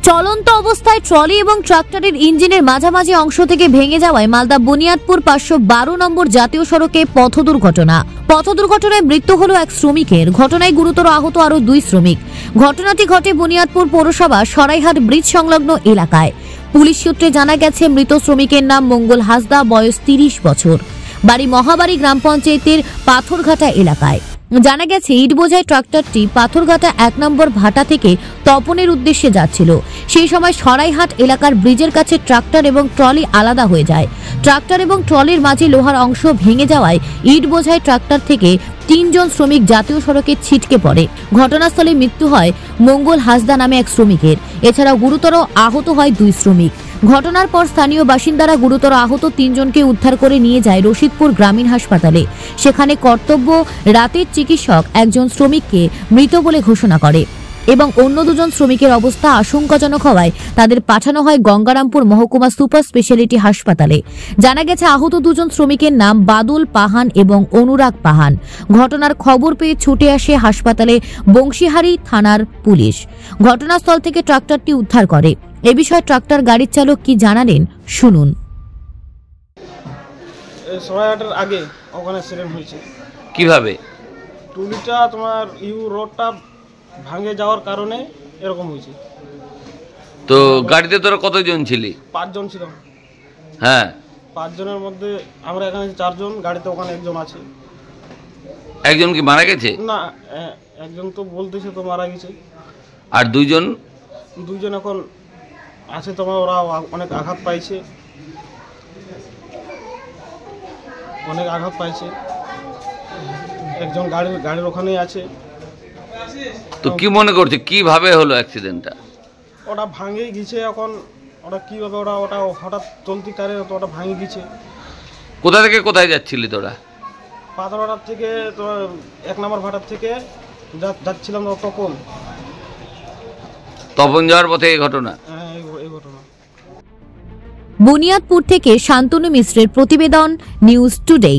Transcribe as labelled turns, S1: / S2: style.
S1: চলন্ত অবস্থায় ট্রলি এবং ট্রাক্টরের ইঞ্জিনের মাঝামাঝি অংশ থেকে ভেঙে যাওয়ায় মালদা বুনিয়াদপুর 512 নম্বর জাতীয় সড়কে পথ দুর্ঘটনায় মৃত্যু হলো এক শ্রমিকের। ঘটনায় গুরুতর আহত আরো 2 শ্রমিক। ঘটনাটি ঘটে বুনিয়াদপুর পৌরসভা সরাইহাট ব্রিজ সংলগ্ন এলাকায়। পুলিশ সূত্রে জানা গেছে, মৃত শ্রমিকের নাম মঙ্গল হাসদা, বয়স 30 বছর, বাড়ি মহাবাড়ি গ্রাম পঞ্চায়েতের পাথরঘাটা এলাকায়। জানা গেছে, ইট বোঝাই ট্রাক্টরটি পাথরঘাটা 1 নম্বর ভাটা থেকে তপনের উদ্দেশ্যে যাচ্ছিল। সেই সময় সরাইহাট এলাকার ব্রিজের কাছে ট্রাক্টর এবং ট্রলি আলাদা হয়ে যায়। ট্রাক্টর এবং ট্রলির মাঝে লোহার অংশ ভেঙে যাওয়ায় ইট বোঝাই ট্রাক্টর থেকে 3 জন শ্রমিক জাতীয় সড়কে ছিটকে পড়ে। ঘটনাস্থলে মৃত্যু হয় মঙ্গল হাসদা নামে এক শ্রমিকের। এছাড়াও গুরুতর আহত হয় 2 শ্রমিক। ঘটনার পর স্থানীয় বাসিন্দারা গুরুতর আহত 3 জনকে উদ্ধার করে নিয়ে যায় রশিদপুর গ্রামীণ হাসপাতালে। সেখানে কর্তব্য রাতের চিকিৎসক একজন শ্রমিককে মৃত বলে ঘোষণা করে এবং অন্য 2 জন শ্রমিকের অবস্থা আশঙ্কাজনক হওয়ায় তাদের পাঠানো হয় গঙ্গারামপুর মহকুমা সুপার স্পেশালিটি হাসপাতালে। জানা গেছে, আহত 2 জন শ্রমিকের নাম বাদল পাহান এবং অনুরাগ পাহান। ঘটনার খবর পেয়ে ছুটে আসে হাসপাতালে বংশীহারি থানার পুলিশ। ঘটনাস্থল থেকে ট্রাক্টরটি উদ্ধার করে। এ বিষয়ে ট্রাক্টর গাড়ির চালক কি জানালেন, শুনুন।
S2: সরাইহাটের আগে ওখানে অ্যাক্সিডেন্ট হয়েছে।
S3: কিভাবে?
S2: টুলিটা তোমার রোডটা ভাঙে যাওয়ার কারণে এরকম হয়েছে।
S3: তো গাড়িতে তোরা কতজন ছিলি?
S2: 5 জন ছিলাম।
S3: হ্যাঁ,
S2: 5 জনের মধ্যে আমরা এখানে 4 জন, গাড়িতে ওখানে 1 জন আছে।
S3: একজন কি মারা গেছে?
S2: না, একজন তো বলতেছে তো মারা গেছে।
S3: আর 2 জন?
S2: 2 জন এখন আছে, তোমার ওরা অনেক আঘাত পাইছে, একজন গাড়ির ওখানেই আছে।
S3: তো কি মনে করছে কিভাবে হলো অ্যাক্সিডেন্টটা?
S2: ওটা ভাঙেই গেছে। এখন ওটা কিভাবে ওটা হঠাৎ চলতি কারে ওটা ভাঙে গেছে।
S3: কোথা থেকে কোথায় যাচ্ছিলি তোরা?
S2: পাথরঘাটার থেকে তো 1 নম্বর ভাটার থেকে যাচ্ছিলাম
S3: তপন যাওয়ার পথে এই ঘটনা।
S2: এই ঘটনা।
S1: বুনিয়াদপুর থেকে শান্তনু মিশ্রের প্রতিবেদন, নিউজ টুডে।